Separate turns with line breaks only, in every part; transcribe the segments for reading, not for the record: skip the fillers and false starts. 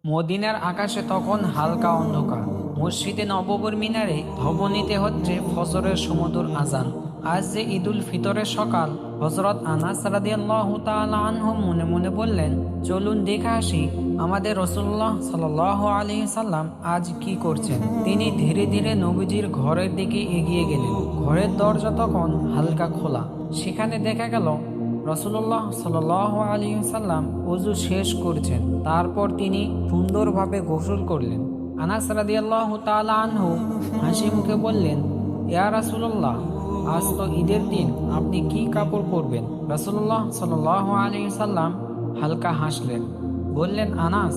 মদিনার আকাশে তখন হালকা অন্ধকার। মসজিদে নববীর মিনারে ধবনীতে হচ্ছে ফজরের সুমধুর আজান। আজ যে ঈদুল ফিতরের সকাল। হযরত আনাস রাদিয়াল্লাহু তাআলা আনহু মনে মনে বললেন, চলুন দেখে আসি আমাদের রাসূলুল্লাহ সাল্লাল্লাহু আলাইহি সাল্লাম আজ কি করছেন। তিনি ধীরে ধীরে নবীজির ঘরের দিকে এগিয়ে গেলেন। ঘরের দরজা তখন হালকা খোলা। সেখানে দেখা গেল রাসূলুল্লাহ সাল্লাল্লাহু আলাইহি সাল্লাম ওযু শেষ করছেন। তারপর তিনি সুন্দরভাবে গোসল করলেন। আনাস রাদিয়াল্লাহু তাআলা আনহু হাসি মুখে বললেন, ইয়া রাসূলুল্লাহ, আজ তো ঈদের দিন, আপনি কি কাপড় পরবেন? রাসূলুল্লাহ সাল্লাল্লাহু আলাইহি সাল্লাম হালকা হাসলেন, বললেন, আনাস,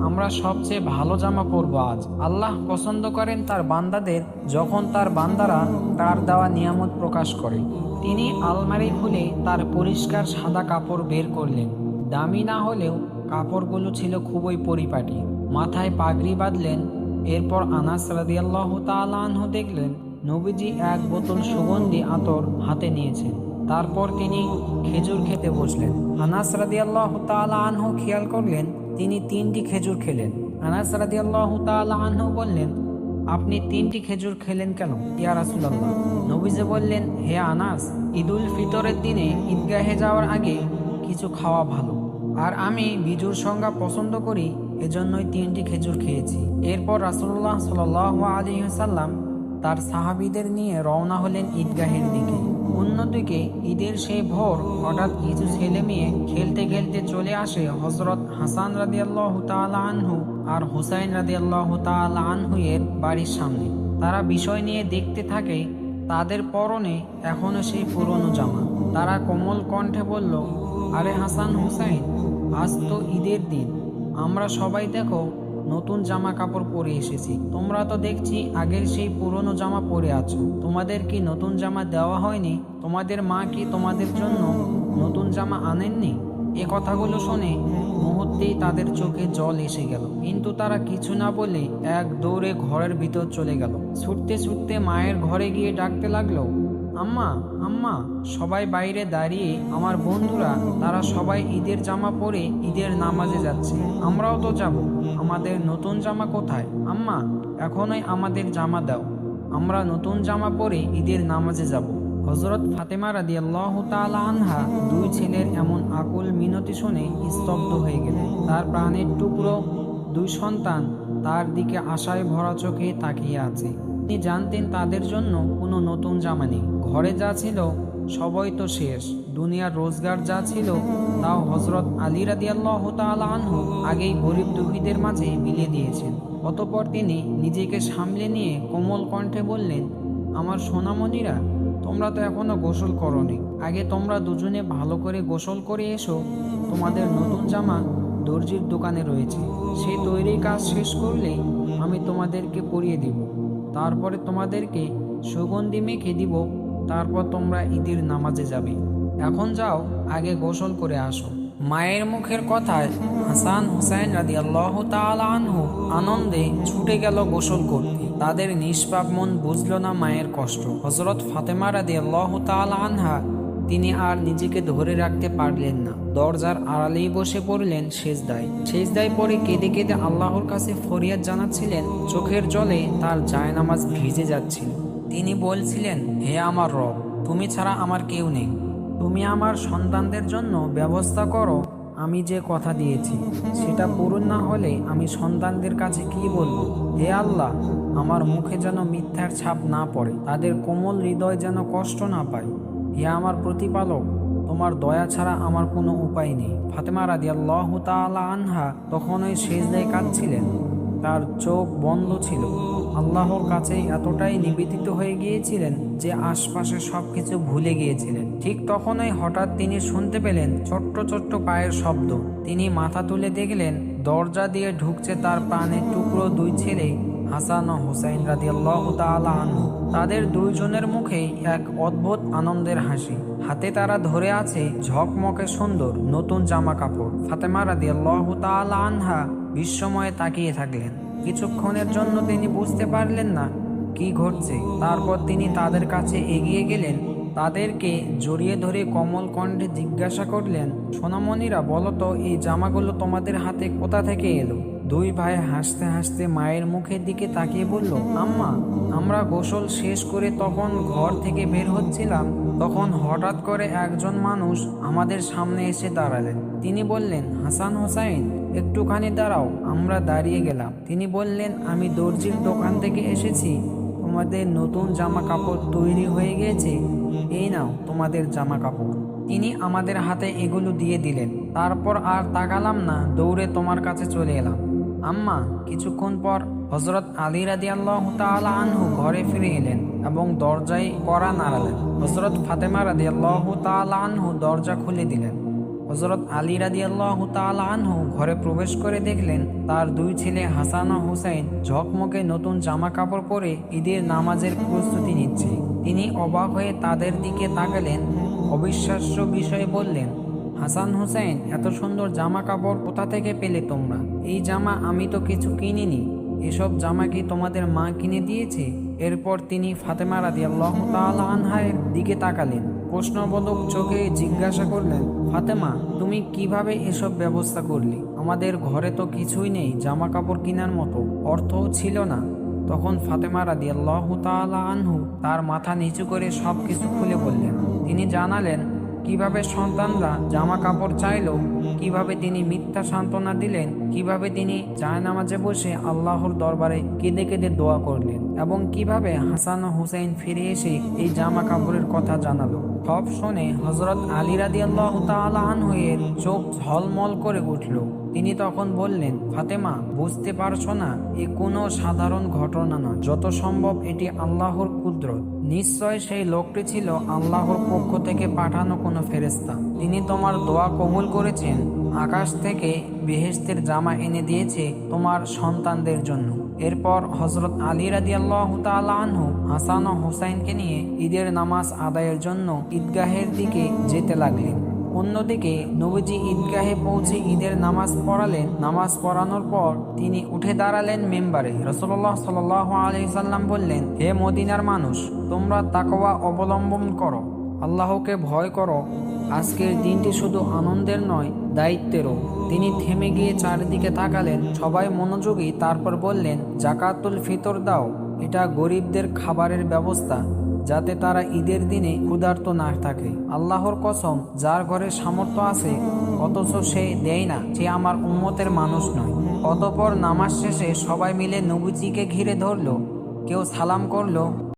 আমরা সবচেয়ে ভালো জামা পরব আজ। আল্লাহ পছন্দ করেন তার বান্দাদের যখন তার বান্দারা তার দেওয়া নিয়ামত প্রকাশ করে। তিনি আলমারি খুলে তার পরিষ্কার সাদা কাপড় বের করলেন। দামি না হলেও কাপড়গুলো ছিল খুবই পরিপাটি। মাথায় পাগড়ি বাঁধলেন। এরপর আনাস রাদিয়াল্লাহু তাআলা আনহু দেখলেন নবীজি এক বোতল সুগন্ধি আতর হাতে নিয়েছেন। তারপর তিনি খেজুর খেতে বসলেন। আনাস রাদিয়াল্লাহু তাআলা আনহু খেয়াল করলেন তিনি 3টি খেজুর খেলেন। আনাস রাদিয়াল্লাহু তাআলা আনহু বললেন, আপনি 3টি খেজুর খেলেন কেন ইয়া রাসূলুল্লাহ? নবীজি বললেন, হে আনাস, ঈদুল ফিতরের দিনে ঈদগাহে যাওয়ার আগে কিছু খাওয়া ভালো, আর আমি বিজুর সংজ্ঞা পছন্দ করি, এজন্যই 3টি খেজুর খেয়েছি। এরপর রাসূলুল্লাহ সাল্লাল্লাহু আলাইহি ওয়াসাল্লাম তার সাহাবীদের নিয়ে রওনা হলেন ঈদগাহের দিকে। অন্যদিকে ঈদের সেই ভোর হঠাৎ কিছু ছেলে মেয়ে খেলতে খেলতে চলে আসে হযরত হাসান রাদিয়াল্লাহু তাআলা আনহু আর হুসাইন রাদিয়াল্লাহু তাআলা আনহু এর বাড়ির সামনে। তারা বিষয় নিয়ে দেখতে থাকে। তাদের পরনে এখনো সেই পুরনো জামা। তারা কোমল কণ্ঠে বলল, আরে হাসান, হুসাইন, আজ তো ঈদের দিন, আমরা সবাই দেখো নতুন জামা কাপড় পরে এসেছি। তোমরা তো দেখছি আগের সেই পুরনো জামা পরে আছো। তোমাদের কি নতুন জামা দেওয়া হয়নি? তোমাদের মা কি তোমাদের জন্য নতুন জামা আনেননি? এ কথাগুলো শুনে মুহূর্তেই তাদের চোখে জল এসে গেল। কিন্তু তারা কিছু না বলে এক দৌড়ে ঘরের ভিতর চলে গেল। ছুটতে ছুটতে মায়ের ঘরে গিয়ে ডাকতে লাগলো, আম্মা, আম্মা। সবাই বাইরে দাঁড়িয়ে, আমার বন্ধুরা, তারা সবাই ঈদের জামা পরে ঈদের নামাজে যাচ্ছে। আমরাও তো যাব। আমাদের নতুন জামা কোথায়? আম্মা, এখনই আমাদের জামা দাও, আমরা নতুন জামা পরে ঈদের নামাজে যাব। হযরত ফাতেমা রাদিয়াল্লাহু তাআলা আনহা 2 ছেলের এমন আকুল মিনতি শুনে স্তব্ধ হয়ে গেলেন। তার প্রাণের টুকরো 2 সন্তান তার দিকে আশায় ভরা চোখে তাকিয়ে আছে। তিনি জানতেন তাদের জন্য কোনো নতুন জামা নেই। ঘরে যা ছিল সবই তো শেষ। দুনিয়ার রোজগার যা ছিল তাও হযরত আলী রাদিয়াল্লাহু তাআলা আনহু আগেই গরিব দুঃখীদের মাঝে বিলিয়ে দিয়েছেন। অতঃপর তিনি নিজেকে সামলে নিয়ে কোমল কণ্ঠে বললেন, আমার সোনামণিরা, তোমরা তো এখনো গোসল করোনি। আগে তোমরা দুজনে ভালো করে গোসল করে এসো। তোমাদের নতুন জামা দর্জির দোকানে রয়েছে। সেই তৈরি কাজ শেষ করলেই আমি তোমাদেরকে পরিয়ে দিব। তারপরে তোমাদেরকে সুগন্ধি মেখে দিব। তারপর তোমরা ঈদের নামাজে যাবে। এখন যাও, আগে গোসল করে আসো। মায়ের মুখের কথায় হাসান হুসাইন রাদিয়াল্লাহু তাআলা আনহু আনন্দে ছুটে গেল গোসল করতে। তাদের নিষ্পাপ মন বুঝল না মায়ের কষ্ট। হযরত ফাতেমা রাদিয়াল্লাহু তাআলা আনহা, তিনি আর নিজেকে ধরে রাখতে পারলেন না। দরজার আড়ালেই বসে পড়লেন সেজদায়। সেজদায় পড়ে কেঁদে কেঁদে আল্লাহর কাছে ফরিয়াদ জানাচ্ছিলেন। চোখের জলে তার জায়নামাজ ভিজে যাচ্ছিল। তিনি বলছিলেন, হে আমার রব, তুমি ছাড়া আমার কেউ নেই। তুমি আমার সন্তানদের জন্য ব্যবস্থা করো। আমি যে কথা দিয়েছি সেটা পূরণ না হলে আমি সন্তানদের কাছে কি বলবো? হে আল্লাহ, আমার মুখে যেন মিথ্যার ছাপ না পড়ে, তাদের কোমল হৃদয় যেন কষ্ট না পায়। হে আমার প্রতিপালক, তোমার দয়া ছাড়া আমার কোনো উপায় নেই। ফাতেমা রাদিয়াল্লাহু তাআলা আনহা তখনই সেজদায় কাঁদছিলেন। তার চোখ বন্ধ ছিল। আল্লাহর কাছে এতটাই নিবেদিত হয়ে গিয়েছিলেন যে আশপাশে সবকিছু ভুলে গিয়েছিলেন। ঠিক তখনই হঠাৎ তিনি শুনতে পেলেন ছোট্ট ছোট্ট পায়ের শব্দ। তিনি মাথা তুলে দেখলেন দরজা দিয়ে ঢুকছে তার প্রাণের টুকরো 2 ছেলে, হাসান ও হুসাইন রাদিয়াল্লাহু তাআলা আনহু। তাদের 2 জনের মুখেই এক অদ্ভুত আনন্দের হাসি। হাতে তারা ধরে আছে ঝকমকে সুন্দর নতুন জামা কাপড়। ফাতেমা রাদিয়াল্লাহু তাআলা আনহা বিস্ময়ে তাকিয়ে থাকলেন। কিছুক্ষণের জন্য তিনি বুঝতে পারলেন না কি ঘটছে। তারপর তিনি তাদের কাছে এগিয়ে গেলেন। তাদেরকে জড়িয়ে ধরে কোমল কণ্ঠে জিজ্ঞাসা করলেন, সোনামণিরা, বলো তো এই জামাগুলো তোমাদের হাতে কোথা থেকে এলো? দুই ভাই হাসতে হাসতে মায়ের মুখের দিকে তাকিয়ে বলল, আম্মা, আমরা গোসল শেষ করে তখন ঘর থেকে বের হচ্ছিলাম, তখন হঠাৎ করে একজন মানুষ আমাদের সামনে এসে দাঁড়ালেন। তিনি বললেন, হাসান হোসাইন, একটুখানি দাঁড়াও। আমরা দাঁড়িয়ে গেলাম। তিনি বললেন, আমি দর্জির দোকান থেকে এসেছি, তোমাদের নতুন জামা কাপড় তৈরি হয়ে গিয়েছে, এই নাও তোমাদের জামা কাপড়। তিনি আমাদের হাতে এগুলো দিয়ে দিলেন। তারপর আর তাকালাম না, দৌড়ে তোমার কাছে চলে এলাম। আম্মা, কিছুক্ষণ পর হযরত আলী রাদিয়াল্লাহু তাআলা আনহু ঘরে ফিরে এলেন এবং দরজায় কড়া নাড়ালেন। হযরত ফাতেমা রাদিয়াল্লাহু তাআলা আনহু দরজা খুলে দিলেন। হযরত আলী রাদিয়াল্লাহু তাআলা আনহু ঘরে প্রবেশ করে দেখলেন তার দুই ছেলে হাসান ও হুসাইন ঝকমকে নতুন জামা কাপড় পরে ঈদের নামাজের প্রস্তুতি নিচ্ছে। তিনি অবাক হয়ে তাদের দিকে তাকালেন, অবিশ্বাস্য বিষয়ে বললেন, হাসান হুসাইন, এত সুন্দর জামা কাপড় কোথা থেকে পেলে তোমরা? এই জামা আমি তো কিছু কিনিনি, এসব জামা কি তোমাদের মা কিনে দিয়েছে? এরপর তিনি ফাতেমা রাদিয়াল্লাহু তাআলা আনহার দিকে তাকালেন, প্রশ্নবোধক চোখে জিজ্ঞাসা করলেন, ফাতেমা, তুমি কিভাবে এসব ব্যবস্থা করলে? আমাদের ঘরে তো কিছুই নেই, জামা কাপড় কেনার মতো অর্থও ছিল না। তখন ফাতেমা রাদিয়াল্লাহু তাআলা আনহু তার মাথা নিচু করে সবকিছু খুলে বললেন। তিনি জানালেন কিভাবে সন্তানরা জামা কাপড় চাইলো, কিভাবে তিনি মিথ্যা সান্ত্বনা দিলেন, কিভাবে তিনি জায়নামাজে বসে আল্লাহর দরবারে কেঁদে কেঁদে দোয়া করলেন এবং কিভাবে হাসান ও হুসাইন ফিরে এসে এই জামা কাপড়ের কথা জানালো। সব শুনে হযরত আলী রাদিয়াল্লাহু তাআলা আনহু এর চোখ ঝলমল করে উঠল। তিনি তখন বললেন, ফাতেমা, বুঝতে পারছো না, এ কোনো সাধারণ ঘটনা নয়, যত সম্ভব এটি আল্লাহর কুদরত। নিশ্চয় সেই লোকটি ছিল আল্লাহর পক্ষ থেকে পাঠানো কোনো ফেরেশতা। তিনি তোমার দোয়া কবুল করেছেন, আকাশ থেকে বেহেশতের জামা এনে দিয়েছে তোমার সন্তানদের জন্য। এরপর হযরত আলী রাদিয়াল্লাহু তাআলা আনহু হাসান ও হুসাইনকে নিয়ে ঈদের নামাজ আদায়ের জন্য ঈদগাহের দিকে যেতে লাগলেন। অন্যদিকে নবীজি ঈদগাহে পৌঁছে ঈদের নামাজ পড়ালেন। নামাজ পড়ানোর পর তিনি উঠে দাঁড়ালেন মিম্বারে। রাসূলুল্লাহ সাল্লাল্লাহু আলাইহি সাল্লাম বললেন, হে মদিনার মানুষ, তোমরা তাকওয়া অবলম্বন করো, আল্লাহকে ভয় করো। আজকের দিনটি শুধু আনন্দের নয়, দায়িত্বেরও। তিনি থেমে গিয়ে চারিদিকে তাকালেন, সবাই মনোযোগী। তারপর বললেন, জাকাতুল ফিতর দাও, এটা গরিবদের খাবারের ব্যবস্থা, যাতে তারা ঈদের দিনে ক্ষুধার্ত না থাকে। আল্লাহর কসম, যার ঘরে সামর্থ্য আছে অথচ সে দেয় না, সে আমার উম্মতের মানুষ নয়। অতঃপর নামাজ শেষে সবাই মিলে নবীজিকে ঘিরে ধরল, কেউ সালাম করলো,